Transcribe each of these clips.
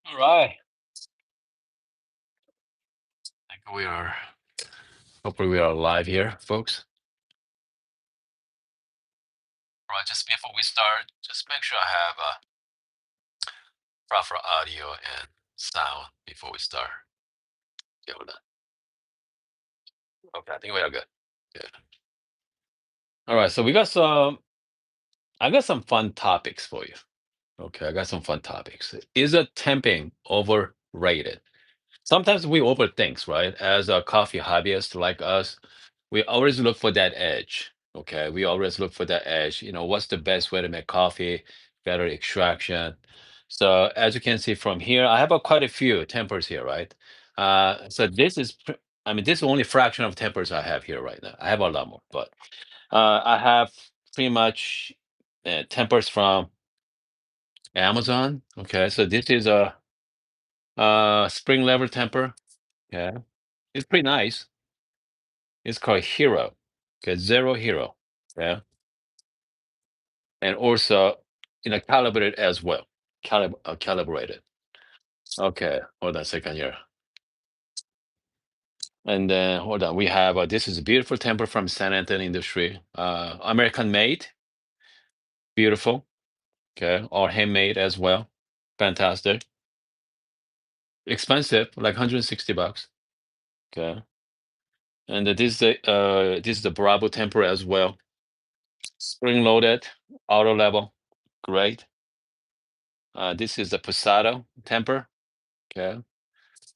All right. I think we are, hopefully we are live here, folks. All right, just before we start, just make sure I have proper audio and sound before we start. Okay, hold on. Okay, I think we are good. Good. All right, so I got some fun topics for you. Okay, I got some fun topics. Is a temping overrated? Sometimes we overthink, right? As a coffee hobbyist like us, we always look for that edge. Okay, we always look for that edge. What's the best way to make coffee, better extraction? So as you can see from here, I have quite a few tempers here, right? So I mean, this is only fraction of tempers I have here right now. I have a lot more, but I have pretty much tempers from Amazon. Okay, so this is a spring level temper. Yeah, it's pretty nice. It's called Hero. Okay, Zero Hero. Yeah, and also calibrated as well. Calibrated. Okay, hold on a second here. And then hold on, we have this is a beautiful temper from San Antonio Industry. American made, beautiful. Okay, or handmade as well. Fantastic. Expensive, like $160. Okay, and this is the Bravo temper as well. Spring loaded, auto level, great. This is the Posado temper. Okay,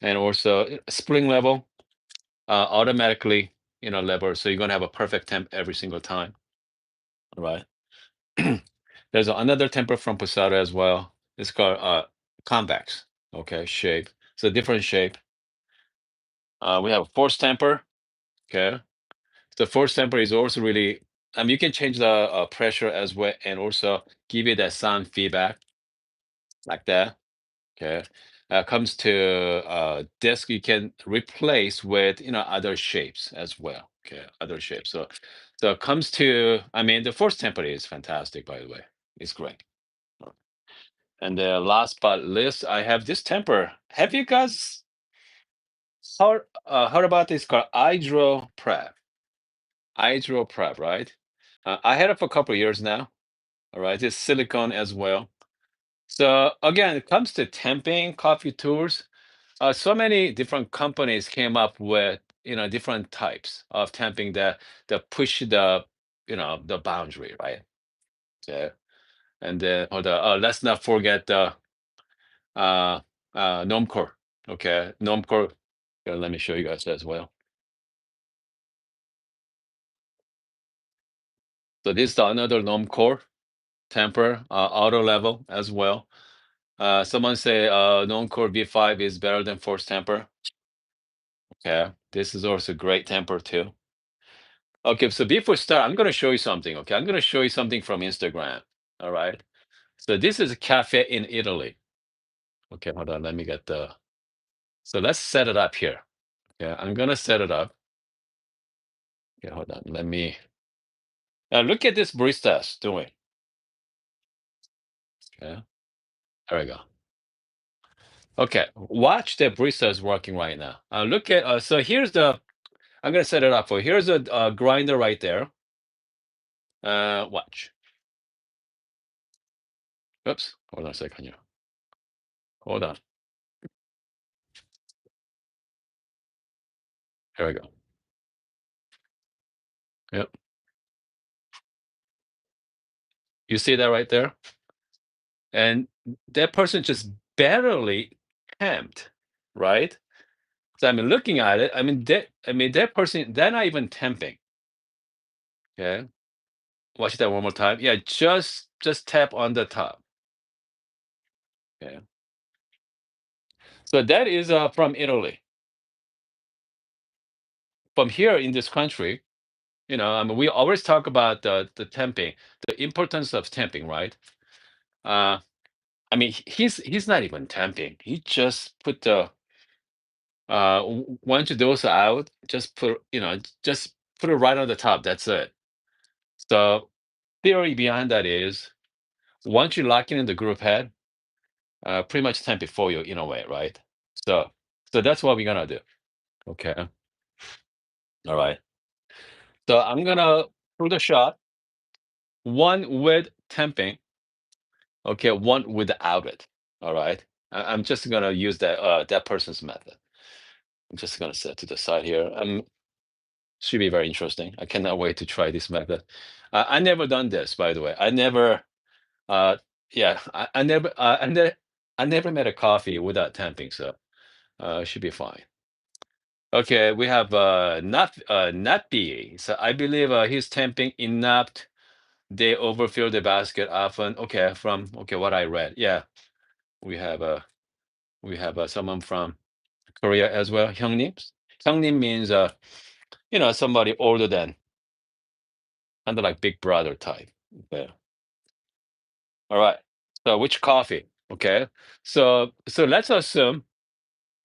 and also spring level, automatically, level. So you're gonna have a perfect temp every single time. All right. There's another temper from Posada as well. It's called convex. Okay, shape. So different shape. We have a force temper. Okay. The force temper is also really. You can change the pressure as well, and also give it that sound feedback like that. Okay. Comes to disk, you can replace with other shapes as well. Okay, other shapes. So it comes to, I mean, the force temper is fantastic, by the way. It's great. And the last but least, I have this temper. Have you guys heard about this called Hydro Prep? Hydro Prep, right? I had it for a couple of years now. All right, it's silicone as well. So again, it comes to temping coffee tools. So many different companies came up with different types of temping that push the boundary, right? Yeah. And then hold on, let's not forget the uh, gnome core. Okay, gnome core. Here, let me show you guys as well. So this is another gnome core temper, auto level as well. Someone say gnome core V5 is better than force temper. Okay, this is also great temper too. Okay, so before start, I'm gonna show you something. Okay, I'm gonna show you something from Instagram. All right. So this is a cafe in Italy. Okay, hold on. Let me get the. So let's set it up here. Yeah, I'm gonna set it up. Okay, hold on. Let me. Look at this barista's doing. Okay, there we go. Okay, watch the barista is working right now. Look at. So here's the. I'm gonna set it up for. Here's a grinder right there. Watch. Oops. Hold on a second here. Hold on. Here we go. Yep. You see that right there? And that person just barely temped, right? So I mean, looking at it, that person, they're not even temping. Okay, watch that one more time. Yeah, just tap on the top. Okay, so that is from Italy. From here in this country, I mean, we always talk about the temping, the importance of temping, right? Uh, I mean, he's not even temping. He just put the once you dose out, just put it right on the top. That's it. So theory behind that is once you lock in the group head, pretty much temp it for you in a way, right? So, so that's what we're gonna do. Okay. All right. So I'm gonna put a shot, one with temping, okay, one without it. All right. I'm just gonna use that person's method. I'm just gonna set to the side here. Should be very interesting. I cannot wait to try this method. I never done this, by the way. I never. Uh, yeah, I never made a coffee without temping, so it should be fine. Okay, we have Nappy. So I believe he's temping enough. They overfill the basket often. Okay, from okay what I read. Yeah, we have someone from Korea as well. 형님. 형님 means somebody older than, kind of like big brother type. Okay. All right. So which coffee? Okay. So let's assume.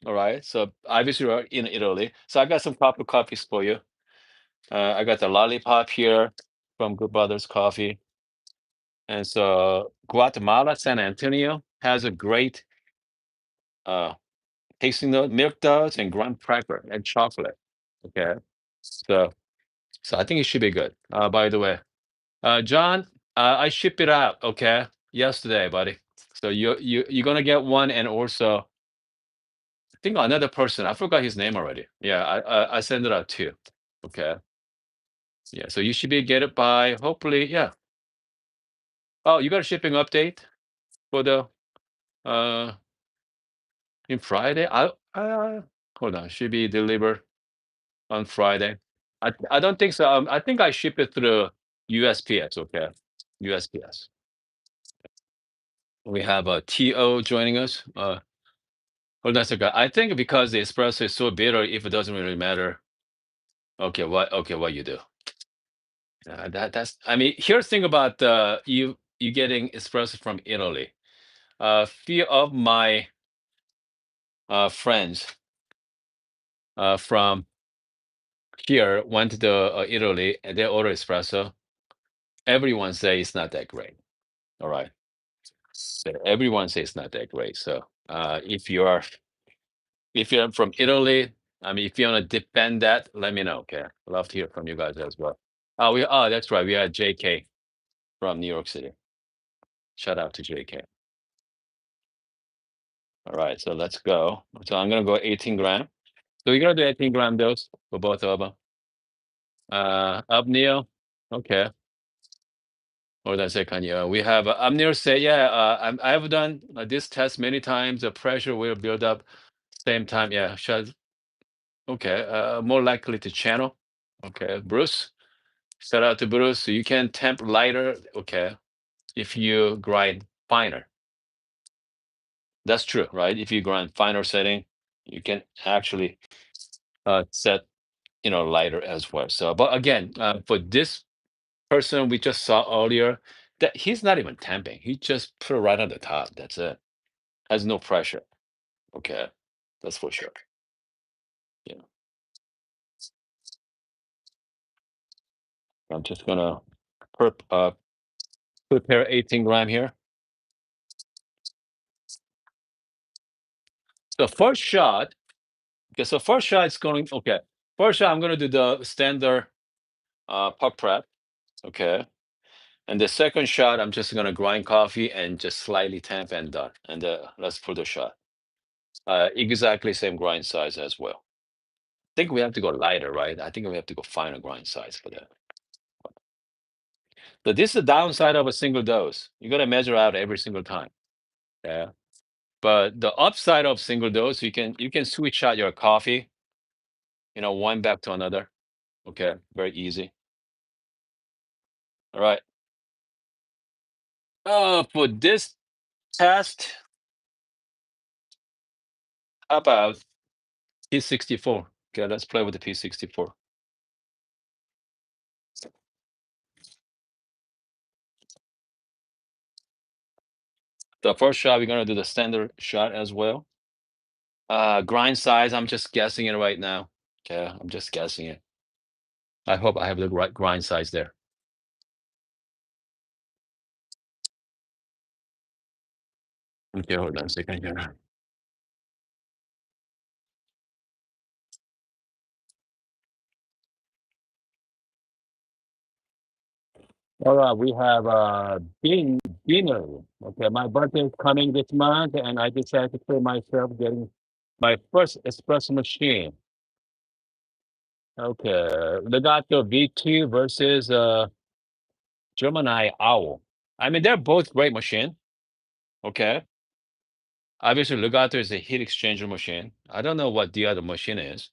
All right. So obviously we're in Italy. So I got some proper coffees for you. I got the lollipop here from Good Brothers Coffee. And so Guatemala, San Antonio has a great uh tasting note, milk duds and graham cracker and chocolate. Okay. So I think it should be good. By the way. John, I ship it out, okay? Yesterday, buddy. So you're gonna get one, and also I think another person. I forgot his name already. Yeah, I sent it out too. Okay. Yeah. So you should be get it by hopefully. Yeah. Oh, you got a shipping update for the uh in Friday? Hold on. Should be delivered on Friday. I don't think so. I think I ship it through USPS. Okay. USPS. We have a TO joining us. Hold on a second. I think because the espresso is so bitter, if it doesn't really matter. Okay, what you do? That's. I mean, here's the thing about you getting espresso from Italy. Few of my friends from here went to Italy and they order espresso. Everyone say it's not that great. All right, so everyone says it's not that great. So if you're from Italy, I mean, if you want to defend that, let me know. Okay, love to hear from you guys as well. That's right. We had JK from New York City. Shout out to JK. All right, so let's go. So I'm gonna go 18 gram. So we're gonna do 18-gram dose for both of them. Upneal. Okay. Hold on a second. Yeah, we have Upneal say, yeah, I've done this test many times. The pressure will build up same time. Yeah, okay. More likely to channel. Okay, Bruce. Shout out to Bruce. So you can temp lighter. Okay, if you grind finer. That's true, right? If you grind finer setting, you can actually set lighter as well. So, but again, for this person we just saw earlier, that he's not even tamping. He just put it right on the top. That's it. Has no pressure. Okay, that's for sure. Yeah, I'm just gonna prepare 18 gram here. So first shot. Okay, so first shot is going. Okay, first shot I'm gonna do the standard puck prep. Okay. And the second shot, I'm just gonna grind coffee and just slightly tamp and done. And let's put the shot. Exactly same grind size as well. I think we have to go lighter, right? I think we have to go finer grind size for that. So this is the downside of a single dose. You gotta measure out every single time. Yeah. But the upside of single dose, you can switch out your coffee, one back to another. Okay, very easy. All right. For this test, how about P64? Okay, let's play with the P64. The first shot, we're gonna do the standard shot as well. Grind size, I'm just guessing it right now. Okay, I'm just guessing it. I hope I have the right grind size there. Okay, hold on a second here. All right, we have dinner. Okay, my birthday is coming this month, and I decided to put myself getting my first espresso machine. Okay, Legato V2 versus Gemini Owl. I mean, they're both great machine. Okay, obviously Legato is a heat exchanger machine. I don't know what the other machine is.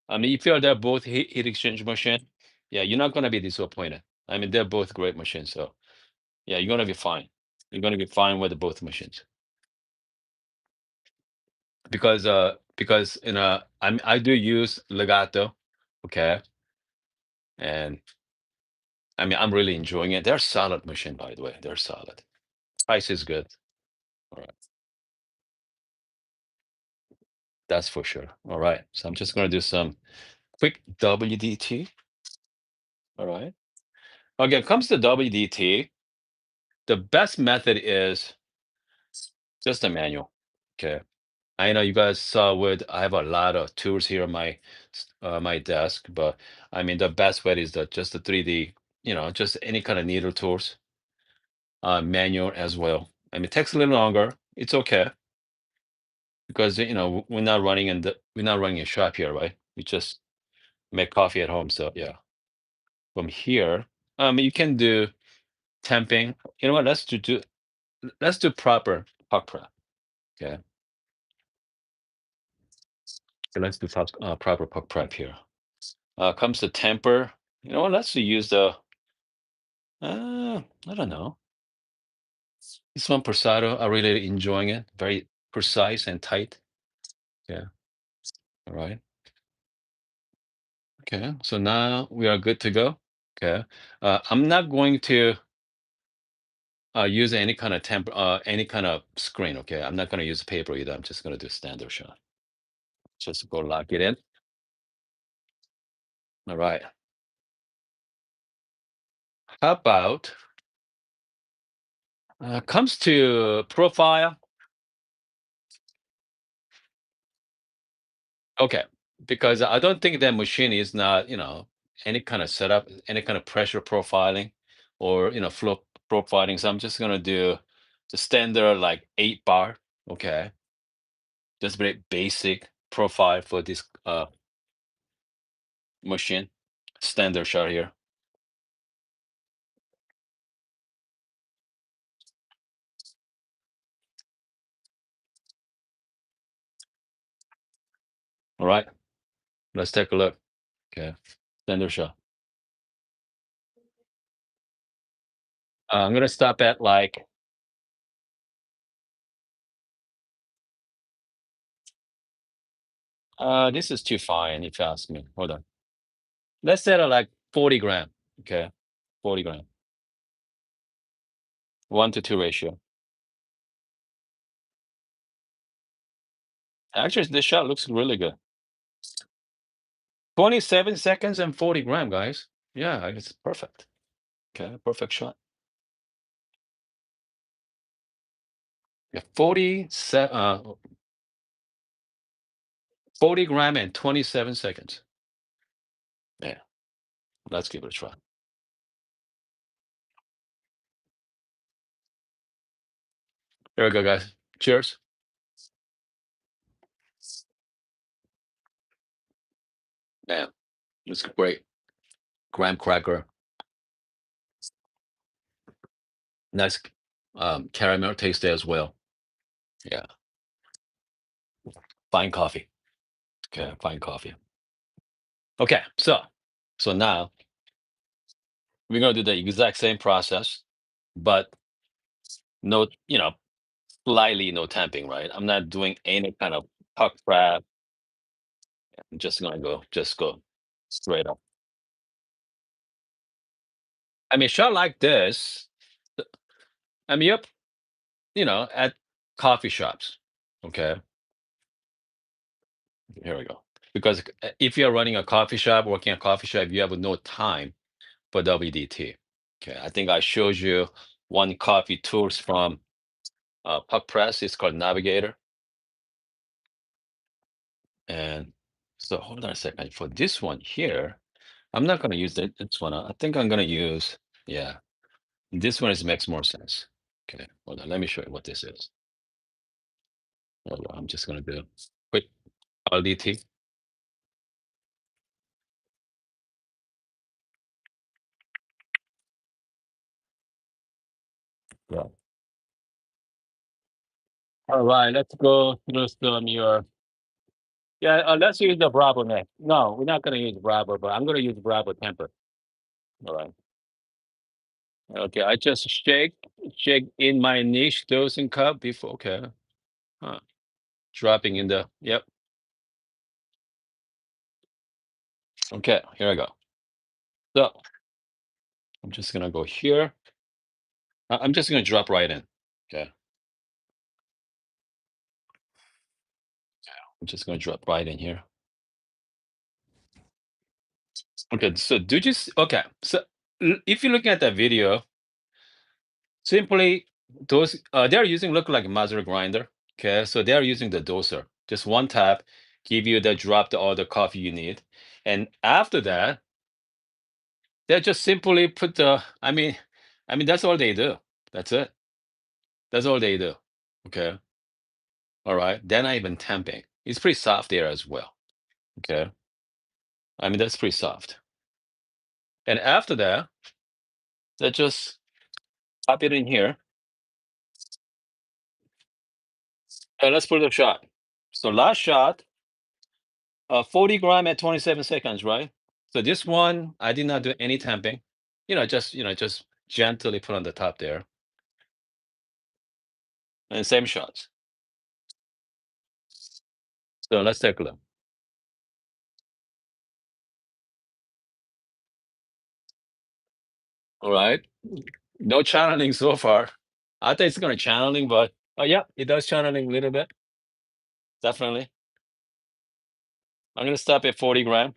I mean, if they're both heat exchange machine, yeah, you're not gonna be disappointed. I mean, they're both great machines, so yeah, you're gonna be fine. You're gonna be fine with both machines because I do use Legato, okay, and I mean I'm really enjoying it. They're solid machine, by the way. They're solid. Price is good. All right, that's for sure. All right, so I'm just gonna do some quick WDT. All right. Okay, comes to WDT, the best method is just a manual. Okay. I know you guys saw with I have a lot of tools here on my desk, but I mean the best way is just the 3D, just any kind of needle tools, manual as well. I mean, it takes a little longer. It's okay because we're not running a shop here, right? We just make coffee at home. So yeah, from here, you can do temping. You know what? Let's do proper puck prep. Okay, so let's do proper puck prep here. Comes to temper. You know what? Let's use I don't know. This one Persado, I really enjoying it. Very precise and tight. Yeah. All right. Okay. So now we are good to go. Okay. I'm not going to use any kind of screen. Okay. I'm not going to use paper either. I'm just going to do standard shot. Just go lock it in. All right. How about comes to profile? Okay, because I don't think that machine is not, any kind of setup, any kind of pressure profiling or, flow profiling. So I'm just gonna do the standard like 8 bar. Okay. Just very basic profile for this machine. Standard shot here. All right. Let's take a look. Okay. Standard shot. I'm gonna stop at like this is too fine if you ask me. Hold on. Let's set it like 40 gram. Okay. 40 gram. 1 to 2 ratio. Actually, this shot looks really good. 27 seconds and 40 gram, guys. Yeah, it's perfect. Okay, perfect shot. Yeah, 40 gram and 27 seconds. Yeah, let's give it a try. There we go, guys. Cheers. Man, it's great. Graham cracker. Nice caramel taste there as well. Yeah, fine coffee. Okay, fine coffee. Okay, so now we're gonna do the exact same process, but no, slightly no tamping, right? I'm not doing any kind of puck prep. I'm just gonna go straight up. I mean, shot like this, I mean, yep, at coffee shops. Okay, here we go. Because if you're running a coffee shop, working a coffee shop, you have no time for WDT. Okay, I think I showed you one coffee tools from puck press is called Navigator. And so hold on a second. For this one here, I'm not going to use this one. I think I'm going to use, yeah, this one is makes more sense. Okay, hold on. Let me show you what this is. Hold on, I'm just going to do quick LDT. Yeah. All right, let's go through some your. Yeah, let's use the Bravo next. No, we're not going to use Bravo, but I'm going to use Bravo temper. All right. Okay, I just shake in my niche dosing cup before. Okay. Huh. Dropping in the. Yep. Okay, here I go. So I'm just gonna go here. I'm just gonna drop right in. Okay. I'm just gonna drop right in here. Okay. So do you okay? So if you're looking at that video, simply those they're using look like a muzzle grinder. Okay. So they're using the doser. Just one tap, give you the drop all the coffee you need, and after that, they just simply put the. I mean that's all they do. That's it. That's all they do. Okay. All right. They're not even tamping. It's pretty soft there as well. Okay. I mean, that's pretty soft. And after that, let's just pop it in here and let's put a shot. So last shot, 40 gram at 27 seconds, right? So this one, I did not do any tamping. Just gently put on the top there. And same shots. So let's take a look. All right. No channeling so far. I think it's going to channeling, but yeah, it does channeling a little bit. Definitely. I'm going to stop at 40 gram.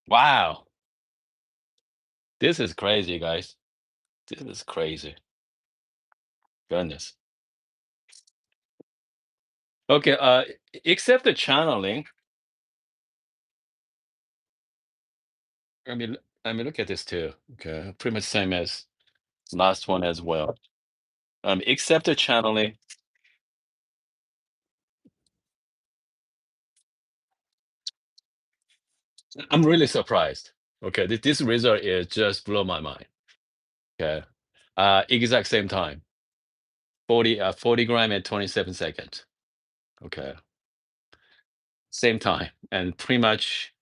Wow. This is crazy, guys. This is crazy. Goodness. Okay, except the channeling, I mean, look at this too. Okay, pretty much same as last one as well. Except the channeling, I'm really surprised. Okay, this result is just blow my mind. Okay, exact same time, 40 gram and 27 seconds. Okay, same time, and pretty much.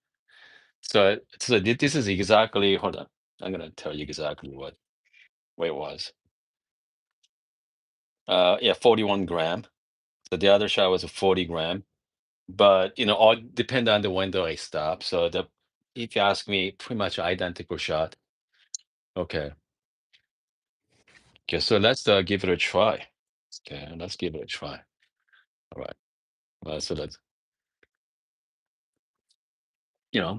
So this is exactly. Hold on, I'm gonna tell you exactly what it was. Yeah, 41 gram. So the other shot was a 40 gram. But all depend on the window I stop. So the if you ask me, pretty much identical shot. Okay. Okay, so let's give it a try. Okay, let's give it a try. All right. So that's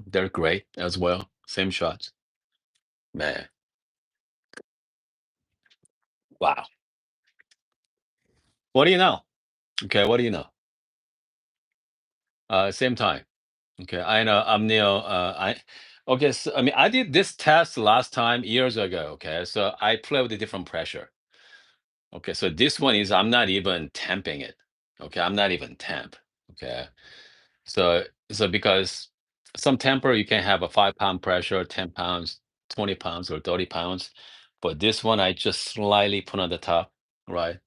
they're great as well. Same shots. Man. Wow. What do you know? Okay, what do you know? Same time. Okay, I know I'm Neil. I okay, so I mean I did this test last time years ago. Okay, so I play with a different pressure. Okay, so this one is I'm not even temping it. Okay, I'm not even temp. Okay, so because some temper you can have a 5 pound pressure, 10 pounds, 20 pounds, or 30 pounds, but this one I just slightly put on the top, right?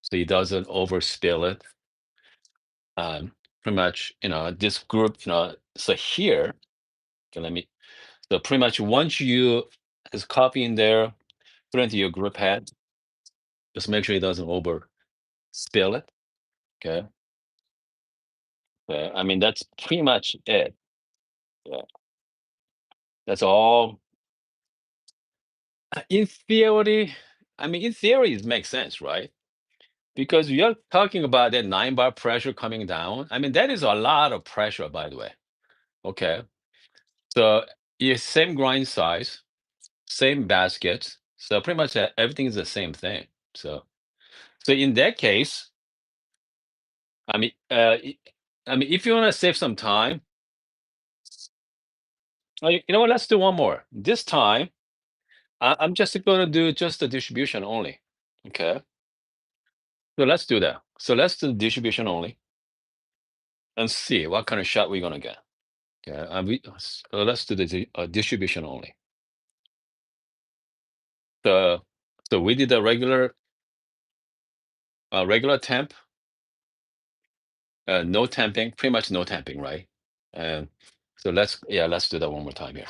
So it doesn't overspill it. Pretty much, this group, so here, okay, let me. So pretty much once you is coffee in there, put it into your group head. Just make sure it doesn't overspill it. Okay. I mean, that's pretty much it. Yeah, that's all. In theory, I mean, in theory, it makes sense, right? Because you're talking about that 9 bar pressure coming down. I mean, that is a lot of pressure, by the way. Okay. So yeah, same grind size, same baskets. So pretty much everything is the same thing. So so in that case, I mean, I mean, if you want to save some time, you know what? Let's do one more. This time, I'm just going to do just the distribution only. Okay. So let's do that. So let's do distribution only and see what kind of shot we're going to get. Okay. Let's do the distribution only. So so we did a regular temp, no tamping, pretty much no tamping, right? And so let's do that one more time here.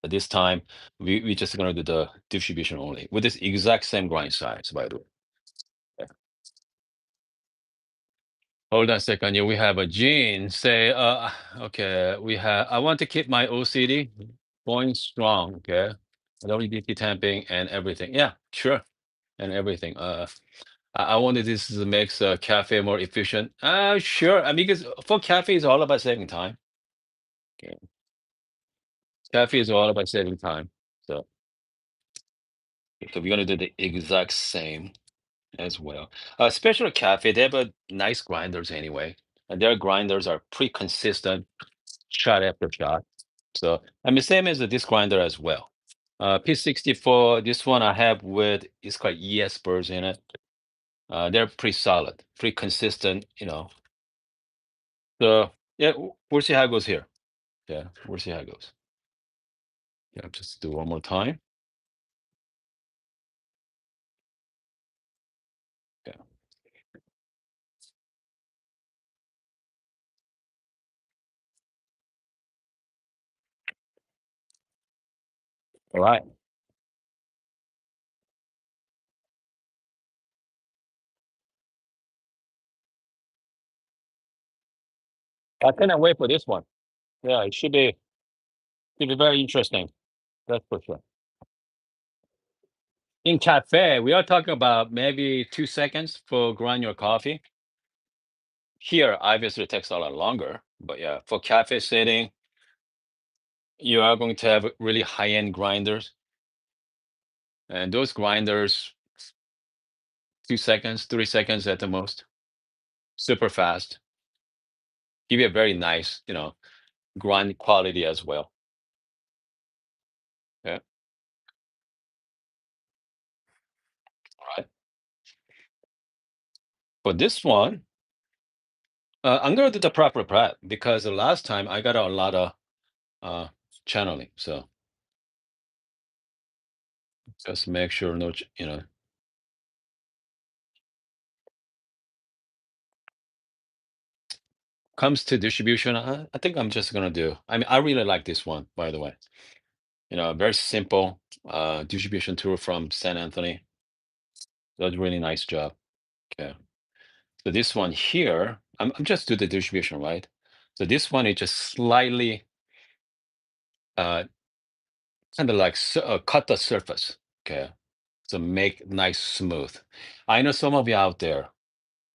But this time we just gonna do the distribution only with this exact same grind size, by the way. Yeah. Hold on a second. Yeah, we have a Gene say, okay, I want to keep my OCD going strong. Okay. WDT tamping and everything. Yeah, sure. And everything. I wanted this to make the cafe more efficient. Sure. I mean, because for cafe, it's all about saving time. Okay. Cafe is all about saving time. So, so we're gonna do the exact same as well. Special cafe, they have a nice grinders anyway. And their grinders are pretty consistent shot after shot. So I mean, same as this grinder as well. P64, this one I have with it's called ES burrs in it. They're pretty solid, pretty consistent, you know. So yeah, we'll see how it goes here. Yeah, we'll see how it goes. Yeah, just do one more time. Yeah. All right. I cannot wait for this one. Yeah, it should be very interesting. That's for sure. In cafe, we are talking about maybe 2 seconds for grind your coffee. Here, obviously, it takes a lot longer. But yeah, for cafe setting, you are going to have really high-end grinders. And those grinders, 2 seconds, 3 seconds at the most, super fast. Give you a very nice, grind quality as well. Yeah. All right. For this one, I'm gonna do the proper prep because the last time I got a lot of uh channeling. So just make sure no, comes to distribution. I think I'm just gonna do. I mean, I really like this one, by the way. Very simple distribution tool from San Anthony. Does a really nice job. Okay. So this one here, I'm just do the distribution, right? So this one is just slightly uh kind of like cut the surface. Okay. So make nice smooth. I know some of you out there.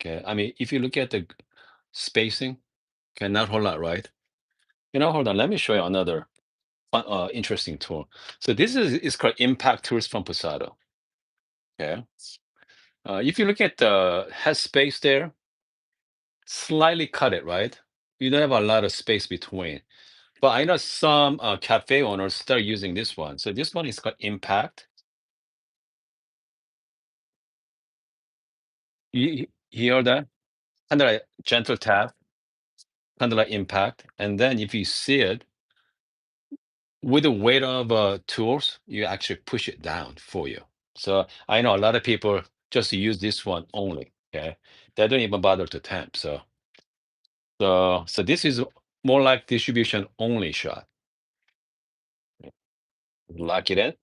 Okay. I mean, if you look at the spacing, okay, not a whole lot, right? Hold on. Let me show you another interesting tool. So this is called Impact Tools from Posado. Okay. If you look at the head space there, slightly cut it, right? You don't have a lot of space between. But I know some cafe owners start using this one. So this one is called Impact. You hear that? Kind of like gentle tap, kind of like Impact. And then if you see it, with the weight of tools, you actually push it down for you. So I know a lot of people just use this one only. Okay, they don't even bother to temp. So this is more like distribution only shot. Lock it in.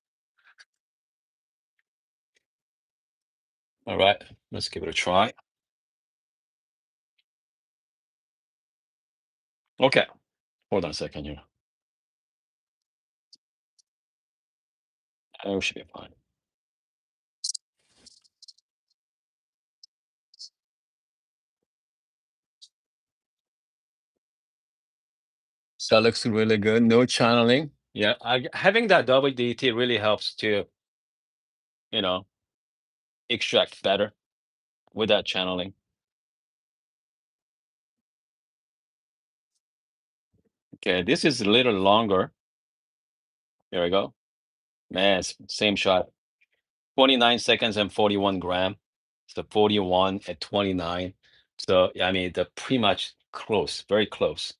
All right, let's give it a try. Okay, hold on a second here. We should be fine. That looks really good. No channeling. Yeah, having that WDT really helps to, you know, extract better without channeling. Okay, this is a little longer. There we go. Man, same shot. 29 seconds and 41 gram. So 41 at 29. So yeah, I mean, they're pretty much close, very close.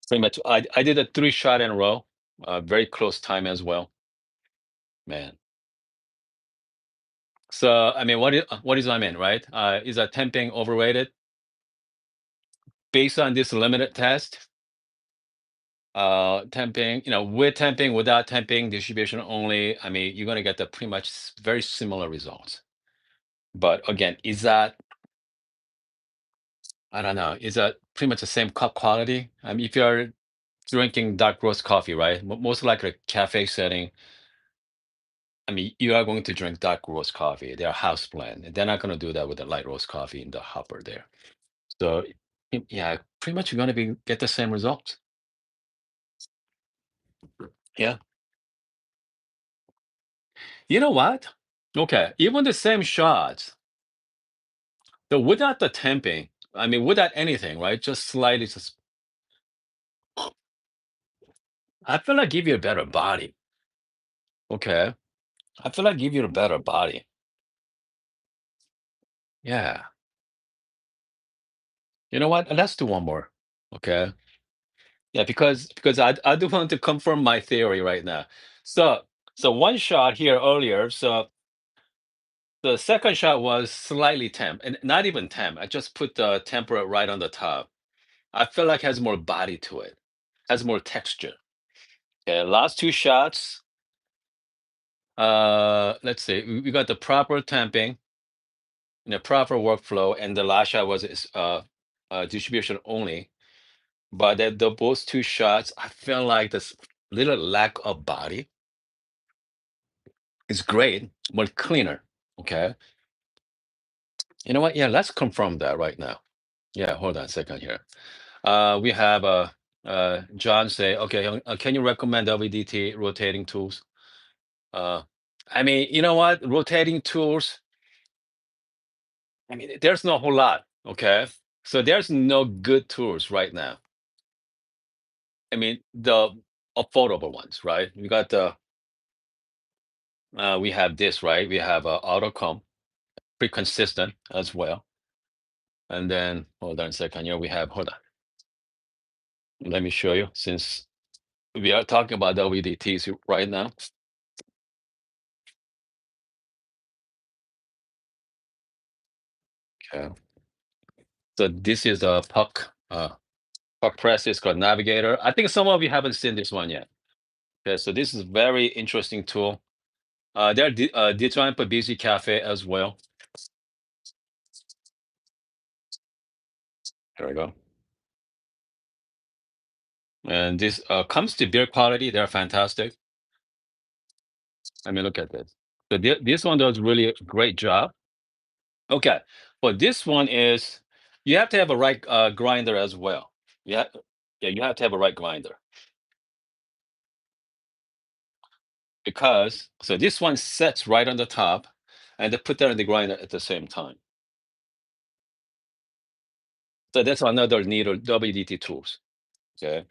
Pretty much. I did a 3 shot in a row. Very close time as well. Man. So I mean, what is I mean, right? Is that temping overrated? Based on this limited test, temping, with temping, without temping, distribution only, I mean, you're gonna get the pretty much very similar results. But again, is that, I don't know, is that pretty much the same cup quality? I mean, if you're drinking dark roast coffee, right? Most likely cafe setting, I mean, you are going to drink dark roast coffee. They're house blend. And they're not going to do that with the light roast coffee in the hopper there. So, yeah, pretty much you're going to be get the same results. Yeah. You know what? Okay, even the same shots, the without the temping, I mean, without anything, right? Just slightly, just I feel like give you a better body. Okay, I feel like give you a better body. Yeah. You know what? Let's do one more. Okay. Yeah, because I do want to confirm my theory right now. So one shot here earlier. So the second shot was slightly temp, and not even temp. I just put the tempera right on the top. I feel like has more body to it, has more texture. Okay, last 2 shots. Let's see. We got the proper temping, proper workflow, and the last shot was distribution only. But both 2 shots, I feel like this little lack of body is great, but cleaner. Okay. You know what? Yeah, let's confirm that right now. Yeah, hold on a second here. We have John say, okay, can you recommend WDT rotating tools? Uh, I mean, you know what? Rotating tools, I mean, there's no whole lot. Okay. So there's no good tools right now. I mean, the affordable ones, right? We have this, right? We have AutoComb, pretty consistent as well. And then hold on a second here. We have, hold on. Let me show you since we are talking about WDTs right now. Okay. So this is a puck press. It's called Navigator. I think some of you haven't seen this one yet. Okay. So this is very interesting tool. They're designed for busy cafe as well. There we go. And this comes to beer quality. They're fantastic. I mean, look at this. So this one does really a great job. Okay. But this one is, you have to have a right grinder as well. Yeah. Yeah, you have to have a right grinder because so this one sets right on the top and they put that in the grinder at the same time. So that's another need of WDT tools. Okay.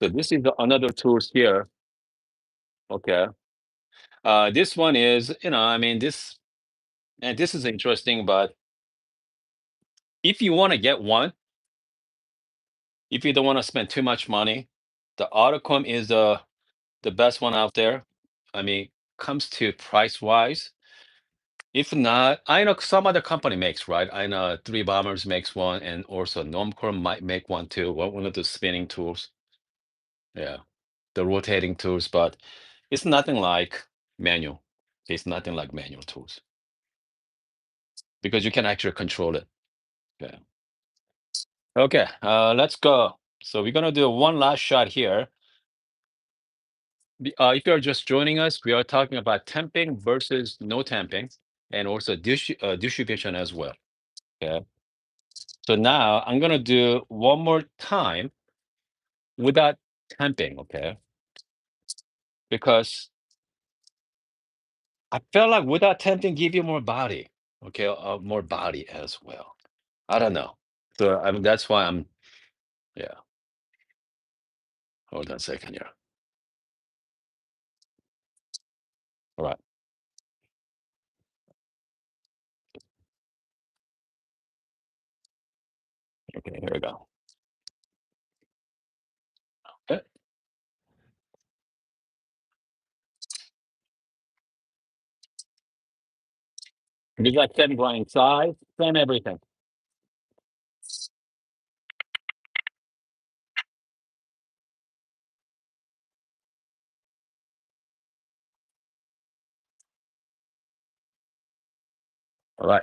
So this is another tools here. Okay. This one is, I mean, this is interesting, but if you want to get one, if you don't want to spend too much money, the Autocom is the best one out there. I mean, comes to price wise. If not, I know some other company makes, right? I know Three Bombers makes one, and also Normcore might make one too. One of the spinning tools. Yeah, the rotating tools, but it's nothing like manual. It's nothing like manual tools because you can actually control it. Yeah. Okay, let's go. So we're gonna do one last shot here. If you're just joining us, we are talking about temping versus no temping, and also distribution as well. Okay. So now I'm gonna do one more time without temping, okay? Because I feel like without tempting give you more body, okay? More body as well. I don't know. So I mean that's why I'm yeah. Hold on a second here. All right. Okay, here we go. Okay. You got same grind size, same everything. All right.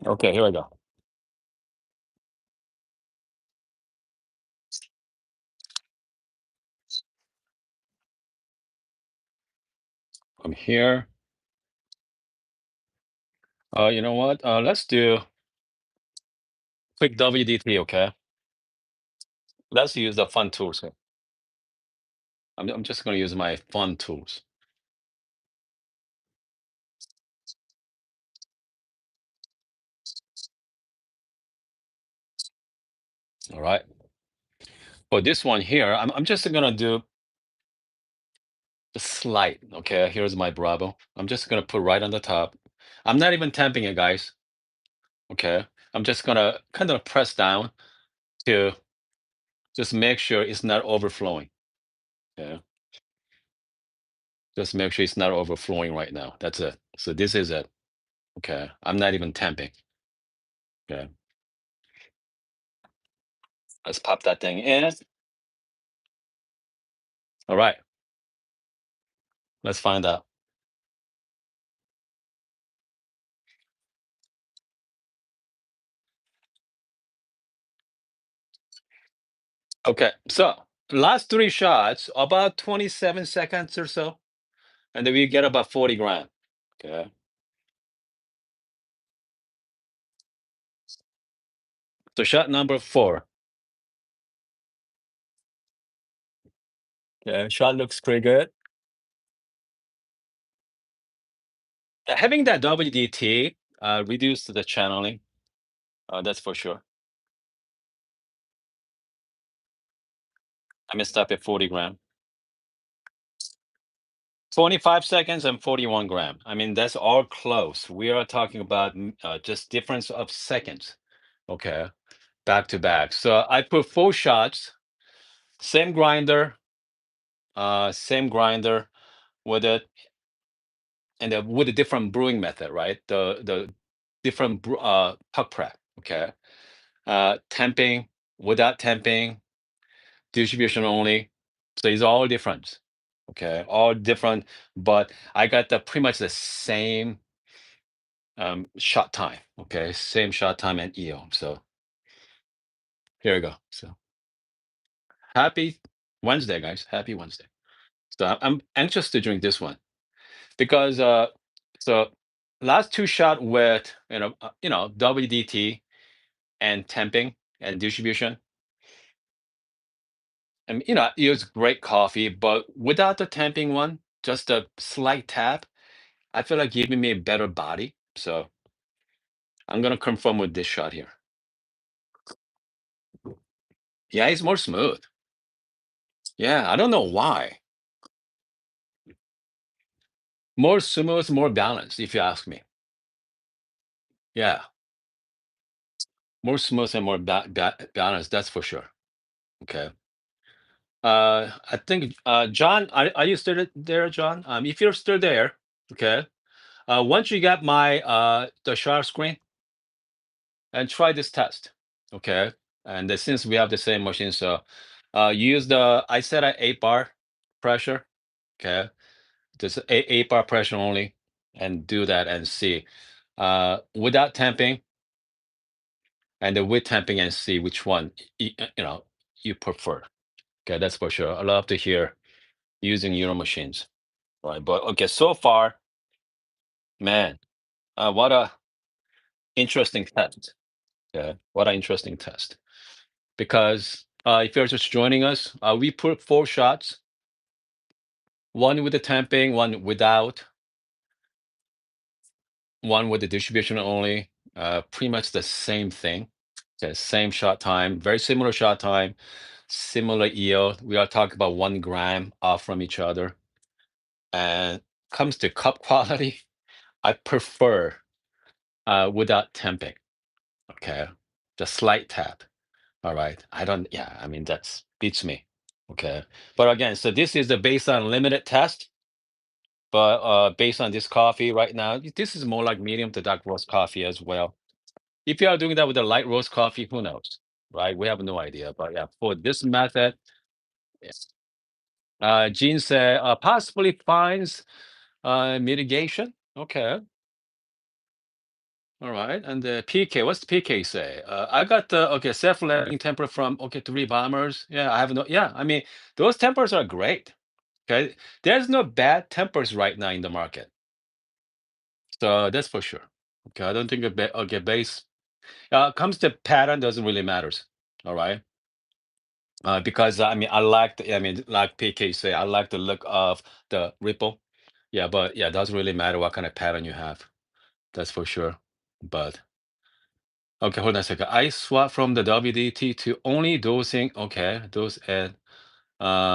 Okay, here we go. From here. You know what? Let's do quick WDT, okay? Let's use the fun tools here. I'm just gonna use my fun tools. All right. For this one here, I'm just gonna do a slight. Okay, here's my Bravo. I'm just gonna put right on the top. I'm not even tamping it, guys. Okay. I'm just gonna kind of press down to just make sure it's not overflowing. Okay. Just make sure it's not overflowing right now. That's it. So this is it. Okay. I'm not even tamping. Okay. Let's pop that thing in. All right. Let's find out. Okay. So last three shots, about 27 seconds or so, and then we get about 40 grand. Okay. So shot number four. Yeah, shot looks pretty good. Having that WDT reduced the channeling. That's for sure. I messed up at 40 gram. 25 seconds and 41 gram. I mean, that's all close. We are talking about just difference of seconds. Okay. Back to back. So I put four shots, same grinder, same grinder with it, and with a different brewing method, right? The different puck prep. Okay. Temping, without temping, distribution only. So it's all different. Okay, all different, but I got the pretty much the same shot time. Okay, same shot time and EO. So here we go. So happy Wednesday, guys. Happy Wednesday. So I'm anxious to drink this one because so last two shot with WDT and temping and distribution. And it was great coffee, but without the tamping one, just a slight tap, I feel like giving me a better body. So I'm gonna confirm with this shot here. Yeah, it's more smooth. Yeah, I don't know why. More smooth, more balanced, if you ask me. Yeah, more smooth and more balanced, that's for sure. Okay. I think John, are you still there, John? If you're still there, okay. Once you get my the share screen and try this test, okay. And since we have the same machine, so use the I set at 8 bar pressure, okay. Just 8 bar pressure only, and do that and see. Without tamping and then with tamping and see which one you prefer. Okay, that's for sure. I love to hear using your machines. Right, but okay, so far Man, what a interesting test. Yeah, what an interesting test. Because if you're just joining us, we put four shots, one with the tamping, one without, one with the distribution only. Pretty much the same thing. The same shot time, very similar shot time, similar yield. We are talking about 1 gram off from each other. And comes to cup quality, I prefer without temping. Okay, just slight tap. All right. I don't. Yeah. I mean that's beats me. Okay. But again, so this is the based on limited test. But based on this coffee right now, this is more like medium to dark roast coffee as well. If you are doing that with a light roast coffee, who knows, right? We have no idea. But yeah, for this method, yes. Gene said possibly fines mitigation. Okay. All right. And the PK, what's the PK say? I got the okay, self-leveling temper from okay, three bombers. Yeah, I have no yeah, I mean those tempers are great. Okay. There's no bad tempers right now in the market. So that's for sure. Okay. I don't think okay, base comes to pattern doesn't really matters. All right. Because I mean I like I mean like PK say, I like the look of the ripple. Yeah, but yeah, it doesn't really matter what kind of pattern you have. That's for sure. But okay, hold on a second. I swap from the WDT to only dosing. Okay, dose and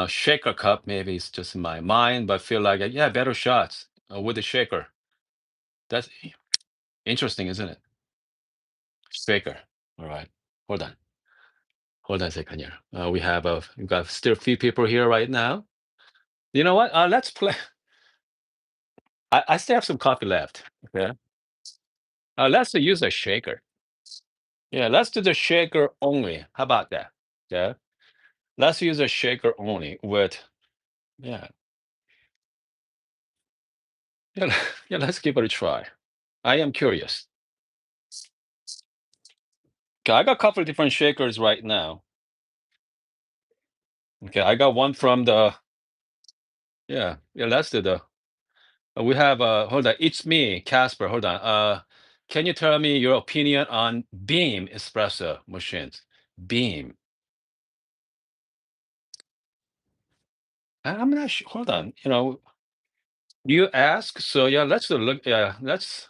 shaker cup. Maybe it's just in my mind, but feel like yeah, better shots with the shaker. That's interesting, isn't it? Shaker. All right. Hold on. Hold on a second here. We've got still a few people here right now. You know what? Let's play. I still have some coffee left. Okay. Let's use a shaker. Yeah, let's do the shaker only. How about that? Yeah. Let's use a shaker only with yeah. Yeah, yeah, let's give it a try. I am curious. Okay, I got a couple of different shakers right now. Okay, I got one from the yeah, yeah, let's do the we have hold on, it's me, Casper. Hold on. Can you tell me your opinion on Beam espresso machines? Beam. I'm not sure. Hold on. You ask, so yeah, let's look. Yeah, let's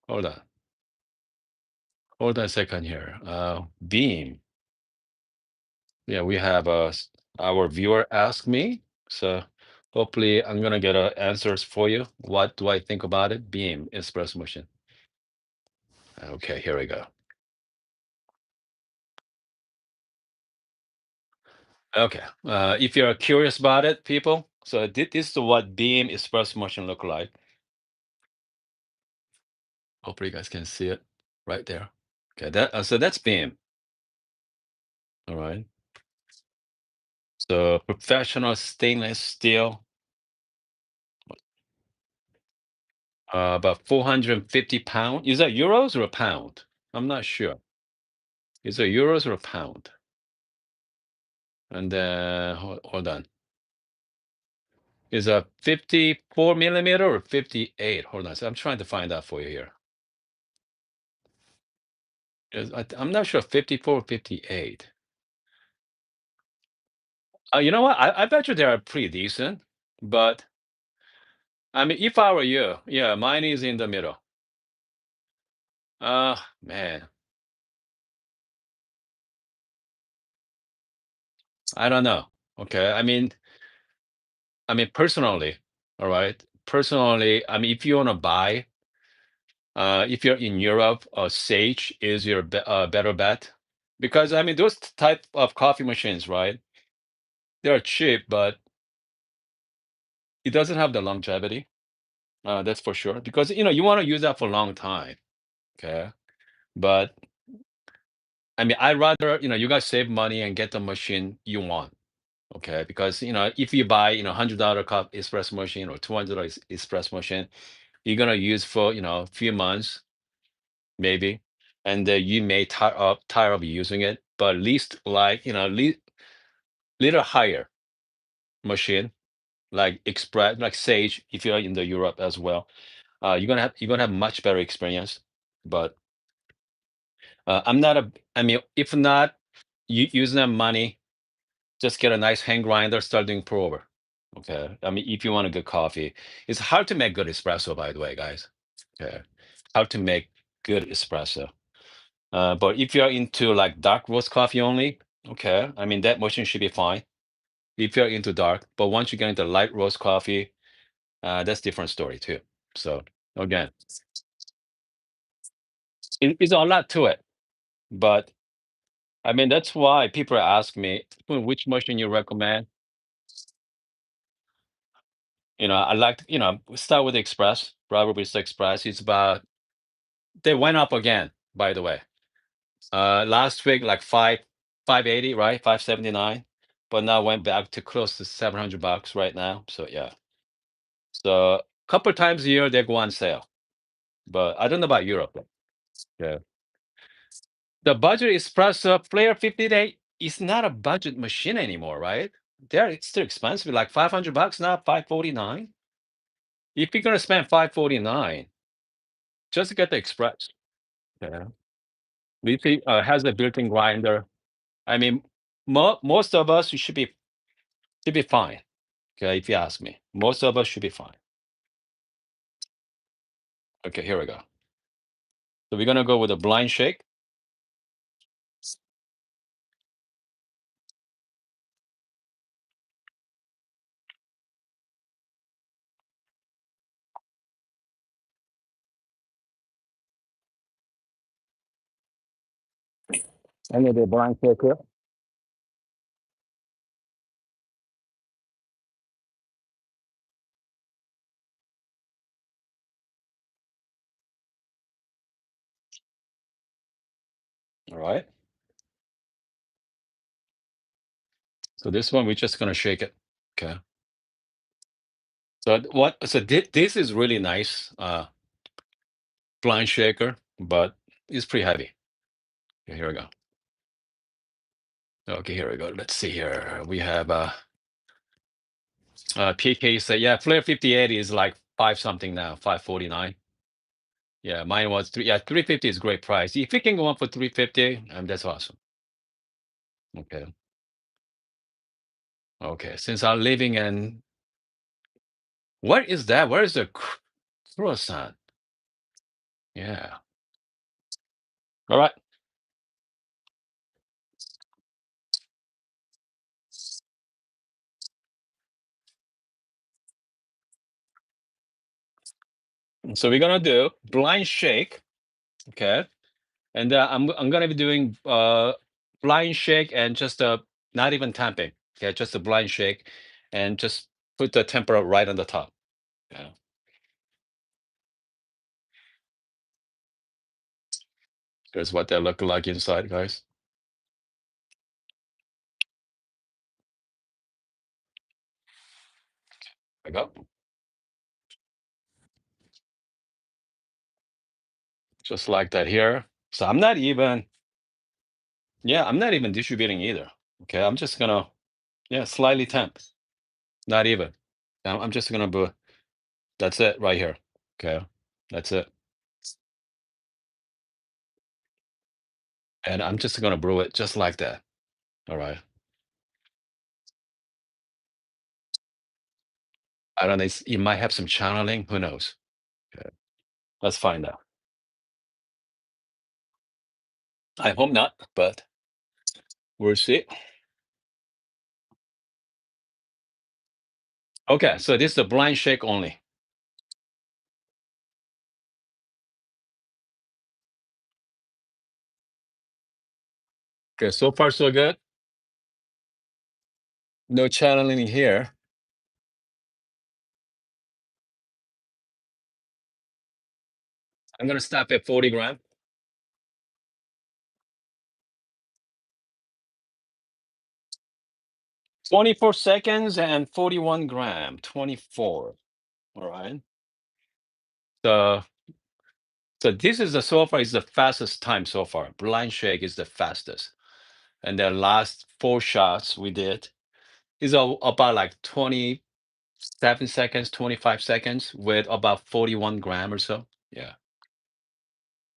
hold on. Hold on a second here. Beam. Yeah, we have our viewer ask me. So hopefully I'm gonna get answers for you. What do I think about it? Beam espresso machine. Okay, here we go. Okay. If you're curious about it, people, so this is what Beam espresso machine look like. Hopefully you guys can see it right there. Okay, so that's Beam. All right. So professional stainless steel, about 450 pound. Is that euros or a pound? I'm not sure. Is it euros or a pound? And then hold on. Is a 54 millimeter or 58? Hold on. So I'm trying to find out for you here. I'm not sure 54 or 58. You know what? I bet you they are pretty decent. But I mean, if I were you, yeah, mine is in the middle. Man, I don't know. Okay. I mean, personally, all right. Personally, I mean, if you want to buy, if you're in Europe, Sage is your better bet because I mean, those type of coffee machines, right? They are cheap, but it doesn't have the longevity. That's for sure. Because you want to use that for a long time. Okay. But I mean, I'd rather, you guys save money and get the machine you want. Okay. Because if you buy, $100 cup espresso machine or $200 espresso machine, you're gonna use for, a few months, maybe. And you may tire of using it, but at least like, little higher machine. like express, like Sage, if you're in the Europe as well, you're gonna have much better experience. But I'm not a. I mean, if not, using that money, just get a nice hand grinder, start doing pour over. Okay. I mean, if you want a good coffee, it's hard to make good espresso, by the way, guys. Okay. Hard to make good espresso. But if you're into like dark roast coffee only, okay. I mean, that machine should be fine if you're into dark. But once you get into light roast coffee, that's different story too. So again, it's a lot to it. But I mean, that's why people ask me, which machine you recommend?" I like, start with Express, probably it's Express. It's about, they went up again, by the way. Last week, like 580, right? 579. But now went back to close to $700 right now. So yeah. So a couple times a year they go on sale. But I don't know about Europe. Yeah. The budget espresso Flair 50 day is not a budget machine anymore, right? They're still expensive, like $500 now, 549. If you're gonna spend 549, just get the express. Yeah. VP has a built-in grinder. I mean, most of us should be fine. Okay, if you ask me, most of us should be fine. Okay, here we go. So we're gonna go with a blind shake. And with the blind shake here. All right. So this one we're just gonna shake it. Okay. So what? So this is really nice. Blind shaker, but it's pretty heavy. Okay, here we go. Okay, here we go. Let's see here. We have PK say, yeah, Flare 58 is like five something now, 549. Yeah, mine was three. Yeah, 350 is great price. If you can go up for 350, that's awesome. Okay. Okay. Since I'm living in, what is that? Where is the croissant? Yeah. All right. So we're gonna do blind shake. Okay. And I'm gonna be doing blind shake and just not even tamping. Okay, just a blind shake, and just put the tempera right on the top. Yeah. Here's what they look like inside, guys. I go. Just like that here. So I'm not even, yeah, I'm not even distributing either. Okay, I'm just gonna, yeah, slightly temp. Not even. I'm just gonna that's it right here. Okay, that's it. And I'm just gonna brew it just like that. All right. I don't know. It might have some channeling. Who knows? Okay. Let's find out. I hope not, but we'll see. Okay, so this is a blind shake only. Okay, so far so good. No channeling here. I'm gonna stop at 40 gram. 24 seconds and 41 gram. 24. All right. So so this is the so far is the fastest time so far. Blind shake is the fastest. And the last four shots we did is about like 20. 7 seconds, 25 seconds with about 41 gram or so. Yeah.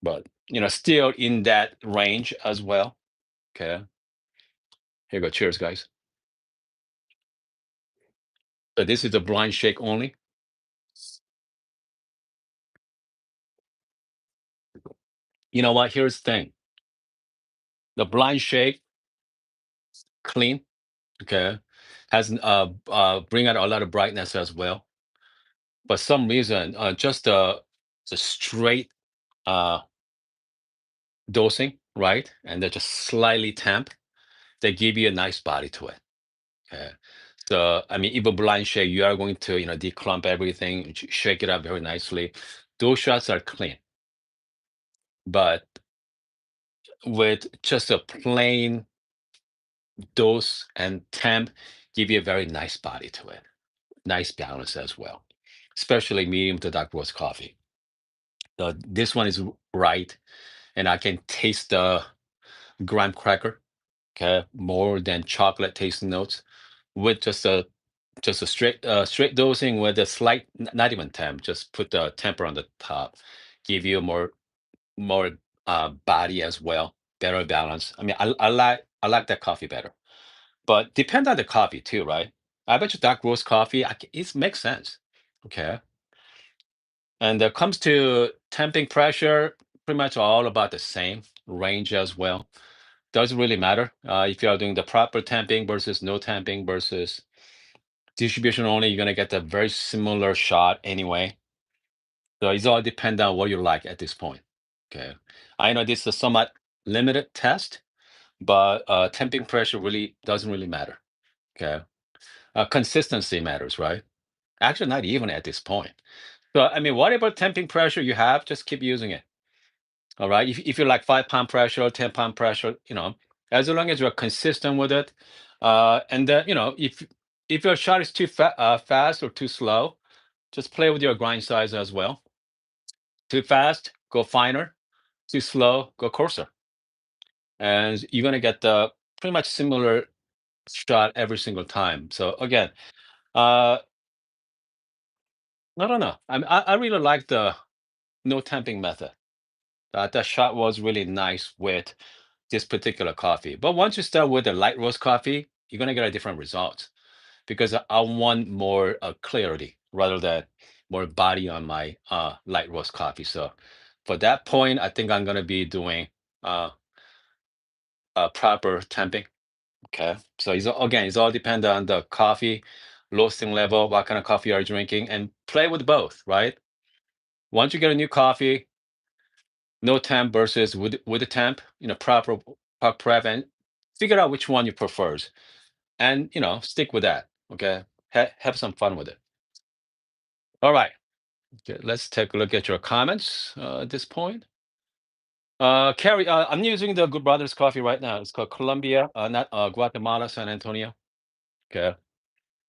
But still in that range as well. Okay. Here you go. Cheers, guys. So this is a blind shake only. You know what? Here's the thing. The blind shake, clean, okay, has bring out a lot of brightness as well. For some reason, just the straight uh dosing, right? And they're just slightly temp, they give you a nice body to it. Okay. So I mean, even blind shake, you are going to, declump everything, shake it up very nicely. Those shots are clean. But with just a plain dose and temp, give you a very nice body to it. Nice balance as well. Especially medium to dark roast coffee. So this one is right, and I can taste the graham cracker, okay, more than chocolate tasting notes, with just a straight dosing with a slight, not even temp, just put the temper on the top, give you more body as well, better balance. I mean, I like that coffee better, but depend on the coffee too, right? I bet you dark roast coffee, it makes sense. Okay, and it comes to temping pressure, pretty much all about the same range as well. Doesn't really matter if you are doing the proper temping versus no temping versus distribution only. You're gonna get a very similar shot anyway. So it's all depend on what you like at this point. Okay, I know this is a somewhat limited test, but temping pressure really doesn't really matter. Okay, consistency matters, right? Actually, not even at this point. So I mean, whatever temping pressure you have, just keep using it. All right. If you like 5 pound pressure, 10 pound pressure, as long as you're consistent with it, and then if your shot is too fast or too slow, just play with your grind size as well. Too fast, go finer. Too slow, go coarser, and you're gonna get the pretty much similar shot every single time. So again, uh, I don't know. I really like the no tamping method. That shot was really nice with this particular coffee. But once you start with the light roast coffee, you're gonna get a different result because I want more clarity rather than more body on my light roast coffee. So for that point, I think I'm gonna be doing uh, proper temping. Okay, so it's all dependent on the coffee roasting level, what kind of coffee you're drinking, and play with both. Right? Once you get a new coffee, no temp versus with the temp, proper prep, and figure out which one you prefer and stick with that. Okay, have some fun with it. All right. Okay, let's take a look at your comments at this point. Carrie, I'm using the Good Brothers coffee right now. It's called Colombia, not Guatemala, San Antonio. Okay.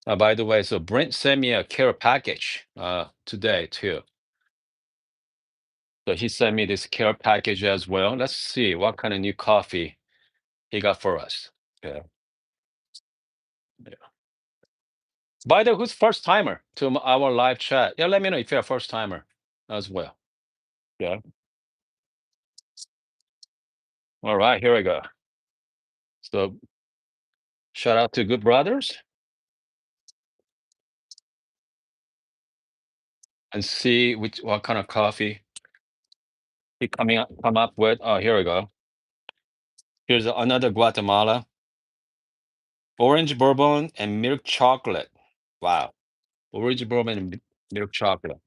By the way, so Brent sent me a care package today too. So he sent me this care package as well. Let's see what kind of new coffee he got for us. Okay. Yeah. By the way, who's first timer to our live chat? Yeah, let me know if you're a first timer as well. Yeah. All right, here we go. So shout out to Good Brothers and see what kind of coffee he come up with. Oh, here we go. Here's another Guatemala orange bourbon and milk chocolate. Wow, orange bourbon and milk chocolate.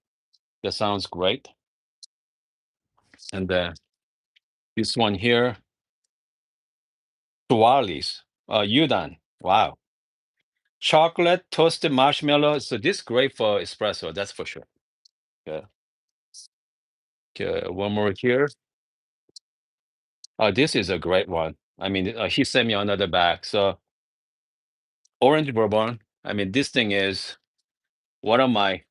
That sounds great. And this one here, Tualis, Yudan. Wow, chocolate toasted marshmallow. So this is great for espresso. That's for sure. Yeah. Okay, one more here. Oh, this is a great one. I mean, he sent me another bag. So orange bourbon. I mean, this thing is one of my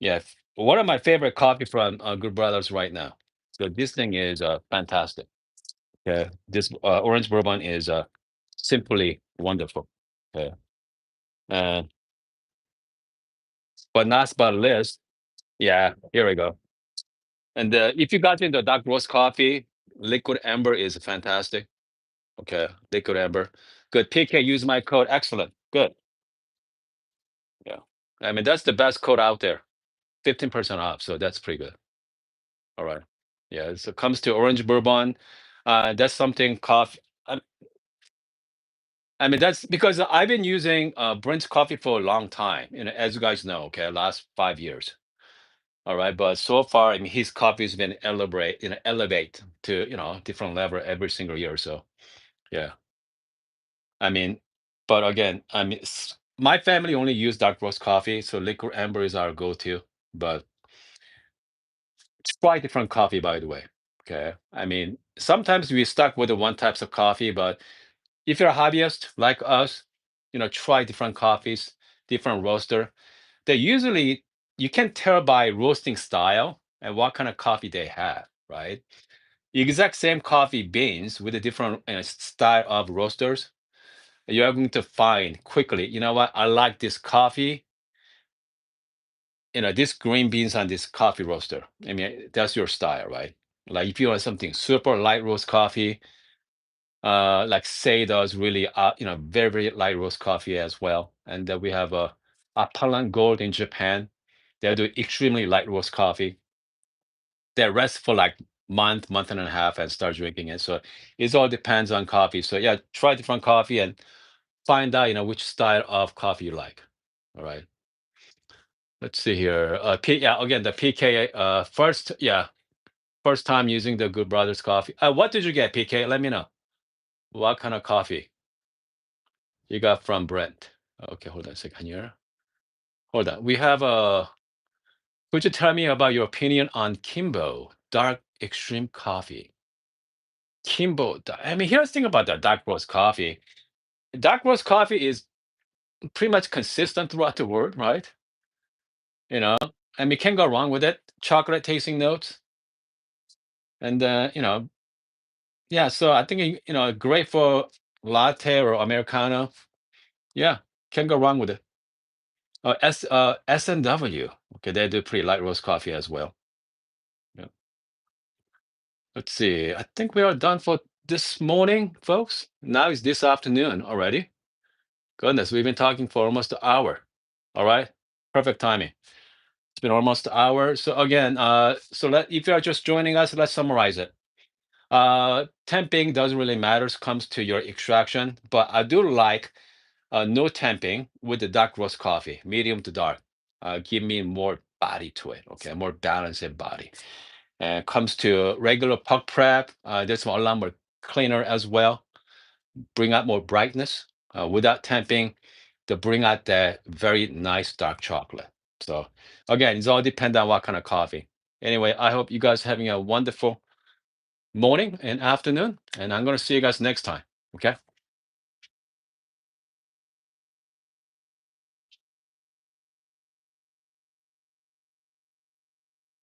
yeah, one of my favorite coffee from Good Brothers right now. So this thing is fantastic. Yeah, this orange bourbon is simply wonderful. Yeah, But last but least, yeah, here we go. And if you got into dark roast coffee, liquid amber is fantastic. Okay, liquid amber. Good. PK, use my code. Excellent. Good. Yeah. I mean, that's the best code out there. 15% off. So that's pretty good. All right. Yeah. So it comes to orange bourbon. That's something coffee. I, I mean, that's because I've been using Brent's coffee for a long time. As you guys know, okay, last 5 years. All right. But so far, I mean, his coffee has been elevate to, different level every single year. So yeah. I mean, but again, I mean, my family only use dark roast coffee, so liquid amber is our go-to. But try different coffee, by the way. Okay. I mean, sometimes we stuck with the one types of coffee, but if you're a hobbyist like us, try different coffees, different roaster. They usually you can tell by roasting style and what kind of coffee they have, right? The exact same coffee beans with a different style of roasters, you're going to find quickly, you know what, I like this coffee, this green beans on this coffee roaster. I mean, that's your style, right? Like if you want something super light roast coffee, like Say does really, very, very light roast coffee as well. And then we have Apalan Gold in Japan. They do extremely light roast coffee. They rest for like month and a half and start drinking it. So it all depends on coffee. So yeah, try different coffee and find out, which style of coffee you like. All right. Let's see here. Yeah, again, the PK, first time using the Good Brothers coffee. What did you get, PK? Let me know. What kind of coffee you got from Brent? Okay, hold on a second here. Hold on. We have could you tell me about your opinion on Kimbo Dark Extreme Coffee? I mean, here's the thing about the dark roast coffee. Dark roast coffee is pretty much consistent throughout the world, right? You know, I mean, can't go wrong with it. Chocolate tasting notes, and yeah. So I think great for latte or americano. Yeah, can't go wrong with it. S&W. Okay, they do pretty light roast coffee as well. Yeah. Let's see. I think we are done for this morning, folks. Now it's this afternoon already. Goodness, we've been talking for almost an hour. All right, perfect timing. It's been almost an hour. So again, if you are just joining us, let's summarize it. Temping doesn't really matter, comes to your extraction, but I do like no temping with the dark roast coffee, medium to dark. Give me more body to it, okay, more balanced body. And comes to regular puck prep, there's a lot more cleaner as well. Bring out more brightness without temping to bring out that very nice dark chocolate. So again, it's all depend on what kind of coffee. Anyway, I hope you guys having a wonderful morning and afternoon, and I'm going to see you guys next time. Okay.